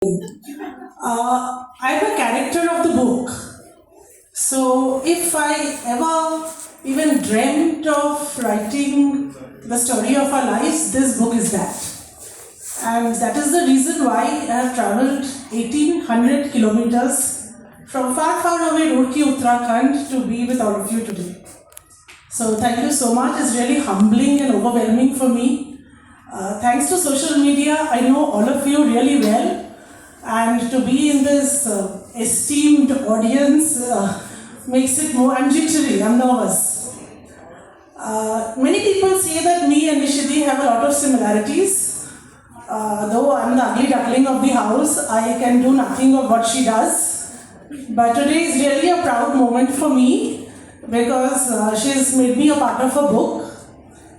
I'm a character of the book. So if I ever even dreamt of writing the story of our lives, this book is that. And that is the reason why I have travelled 1800 kilometers from far, far away Roorkee, Uttarakhand to be with all of you today. So thank you so much. It's really humbling and overwhelming for me. Thanks to social media, I know all of you really well. And to be in this esteemed audience makes it more, I'm jittery, I'm nervous. Many people say that me and Nishidi have a lot of similarities. Though I'm the ugly duckling of the house, I can do nothing of what she does. But today is really a proud moment for me because she's made me a part of her book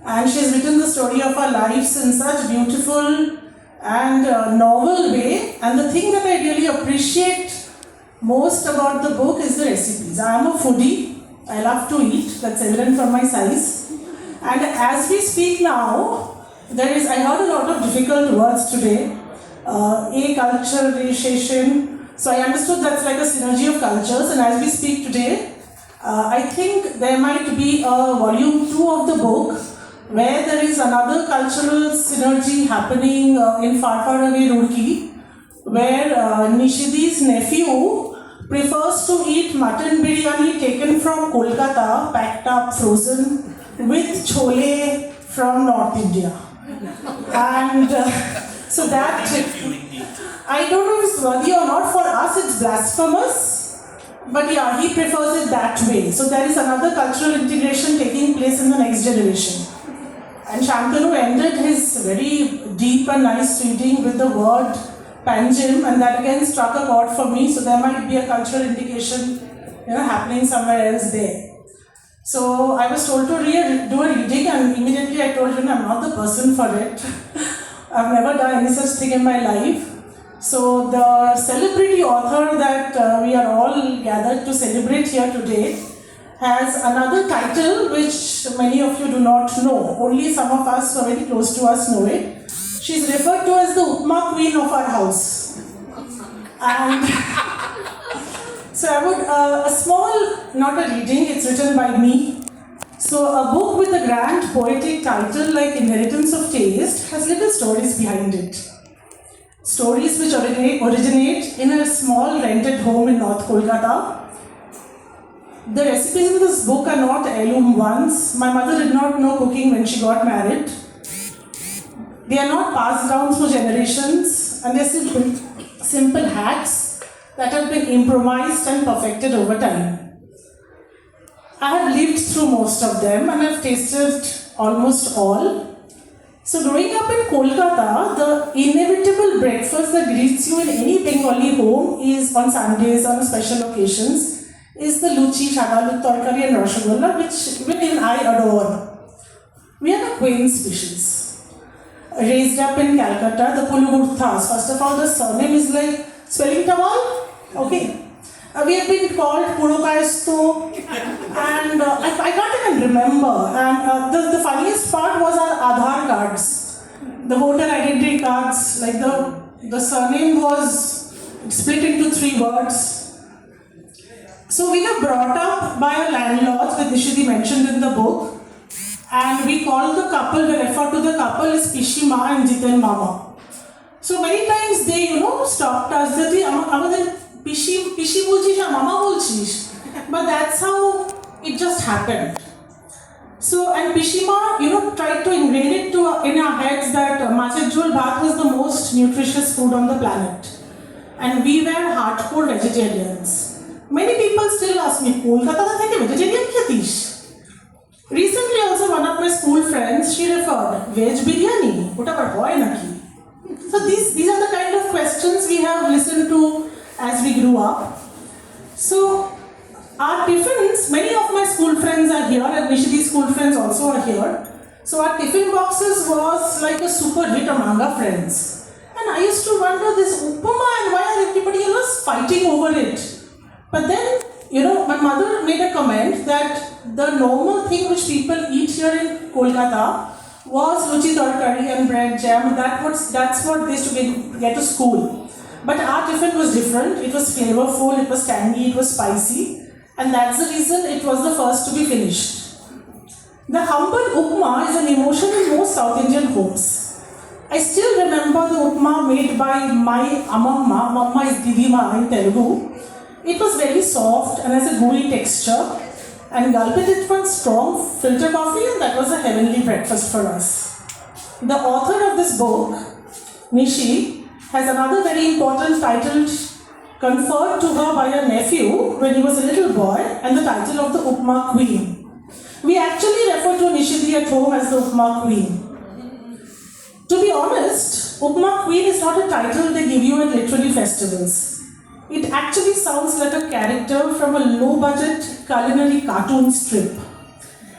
and she's written the story of our lives in such beautiful and novel way. And the thing that I really appreciate most about the book is the recipes. I am a foodie. I love to eat. That's evident from my size. And as we speak now, I heard a lot of difficult words today. Acculturation. So I understood that's like a synergy of cultures. And as we speak today, I think there might be a volume 2 of the book where there is another cultural synergy happening in far, far away Roorkee, where Nishidi's nephew prefers to eat mutton biryani taken from Kolkata, packed up, frozen, with chole from North India. And so that, I don't know if it's worthy or not. For us, it's blasphemous. But yeah, he prefers it that way. So there is another cultural integration taking place in the next generation. And Shantanu ended his very deep and nice reading with the word Panjim, and that again struck a chord for me. So there might be a cultural indication, happening somewhere else there. So I was told to do a reading, and immediately I told him I'm not the person for it. I've never done any such thing in my life. So the celebrity author that we are all gathered to celebrate here today has another title which many of you do not know. Only some of us who are very close to us know it. She's referred to as the Upma Queen of our house. And so I would, a small, not a reading, it's written by me. So a book with a grand poetic title like Inheritance of Taste has little stories behind it. Stories which originate in a small rented home in North Kolkata. The recipes in this book are not heirloom ones. My mother did not know cooking when she got married. They are not passed down through generations, and they are simple hacks that have been improvised and perfected over time. I have lived through most of them and I've tasted almost all. So growing up in Kolkata, the inevitable breakfast that greets you in any Bengali home is on Sundays, on special occasions, is the luchi, shadalut, torkari and rasgulla, which even I adore. We are a quaint species. Raised up in Calcutta, the Pulugurthas. First of all, the surname is like spelling tawal. Okay. We have been called Purukayastu, and I can't even remember. And the funniest part was our Aadhaar cards, the voter identity cards. Like the surname was split into 3 words. So we were brought up by our landlords, with Nishidi mentioned in the book, and we call the couple, we refer to the couple as Pishi Ma and Jiten Mama. So many times they, stopped us, that they, Pishi bolchish or Mama bolchish. But that's how it just happened. So, and Pishima, tried to ingrain it in our heads that Machar Jhol Bhat was the most nutritious food on the planet. And we were hardcore vegetarians. Many people still ask me, Kolkata theke vegetarian khetish? Recently also one of my school friends, she referred, veg biryani, ota par hoy naki. So these are the kind of questions we have listened to as we grew up. So our tiffins, many of my school friends are here and Nishidi's school friends also are here. So our tiffin boxes was like a super hit among our friends. And I used to wonder this upama and why are everybody else fighting over it? But then, my mother made a comment that the normal thing which people eat here in Kolkata was luchi torkari and bread jam. That's what they used to get to school. But tiffin was different. It was flavorful, it was tangy, it was spicy, and that's the reason it was the first to be finished. The humble upma is an emotion in most South Indian homes. I still remember the upma made by my amamma. Mamma is Didima in Telugu. It was very soft and has a gooey texture, and gulped it with strong filter coffee, and that was a heavenly breakfast for us. The author of this book, Nishi, has another very important title conferred to her by her nephew when he was a little boy, and the title of the Upma Queen. We actually refer to Nishidi at home as the Upma Queen. To be honest, Upma Queen is not a title they give you at literary festivals. It actually sounds like a character from a low-budget culinary cartoon strip.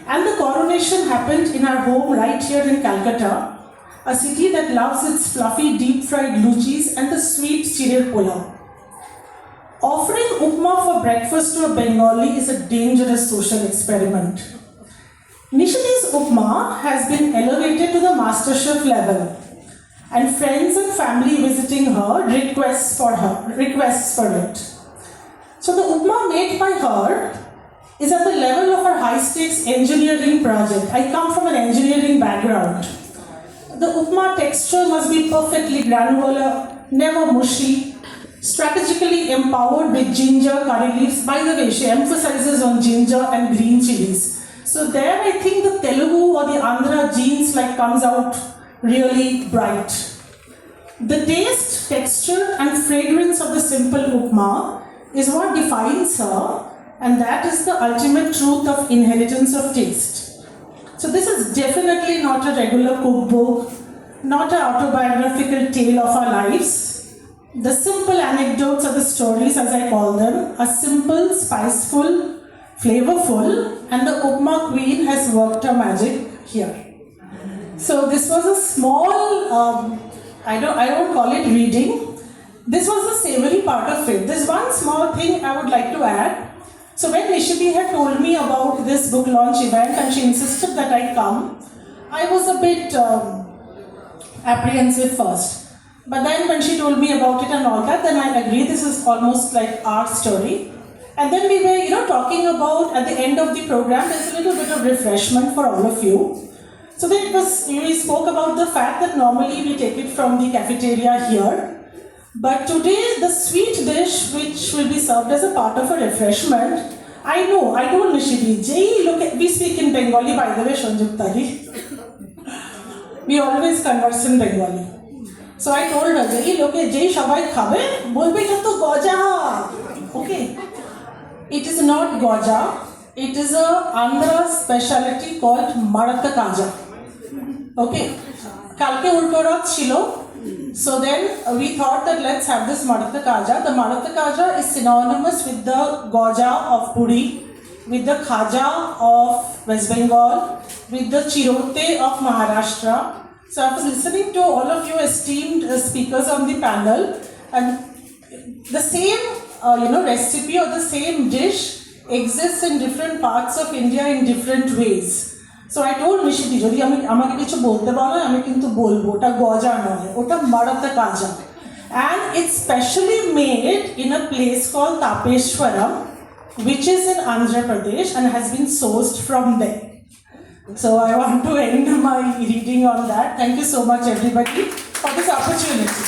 And the coronation happened in our home right here in Calcutta, a city that loves its fluffy deep-fried luchis and the sweet cereal pulao. Offering upma for breakfast to a Bengali is a dangerous social experiment. Nishidi's upma has been elevated to the MasterChef level, and friends and family visiting her requests for it. So the upma made by her is at the level of her high-stakes engineering project. I come from an engineering background. The upma texture must be perfectly granular, never mushy, strategically empowered with ginger curry leaves. By the way, she emphasizes on ginger and green chilies. So there I think the Telugu or the Andhra genes comes out really bright. The taste, texture and fragrance of the simple upma is what defines her, and that is the ultimate truth of inheritance of taste. So this is definitely not a regular cookbook, not an autobiographical tale of our lives. The simple anecdotes or the stories, as I call them, are simple, spiceful, flavorful, and the Upma Queen has worked her magic here. So this was a small, I don't call it reading. This was the savory part of it. There's one small thing I would like to add. So when Nishidi had told me about this book launch event and she insisted that I come, I was a bit apprehensive first. But then when she told me about it and all that, then I agreed this is almost like our story. And then we were, talking about at the end of the program, there's a little bit of refreshment for all of you. So then we spoke about the fact that normally we take it from the cafeteria here. But today, the sweet dish which will be served as a part of a refreshment, I told Nishidi, we speak in Bengali, by the way, Shanjuktari. We always converse in Bengali. So I told her, Jai Shabai Khabe, bolbe to goja. Okay. It is not goja. It is a Andhra specialty called Maratha Kaja. Okay. Kalke ulto rath chilo. So then we thought that let's have this Maratha Kaja. The Maratha Kaja is synonymous with the goja of Puri, with the khaja of West Bengal, with the chirote of Maharashtra. So I was listening to all of you esteemed speakers on the panel, and the same recipe or the same dish exists in different parts of India in different ways. So I told Nishidi, jodi amake kichu bolte bolo, ami kintu bolbo, ota goja noy, ota Maratha Kaja. And it's specially made in a place called Tapeshwaram, which is in Andhra Pradesh and has been sourced from there. So I want to end my reading on that. Thank you so much everybody for this opportunity.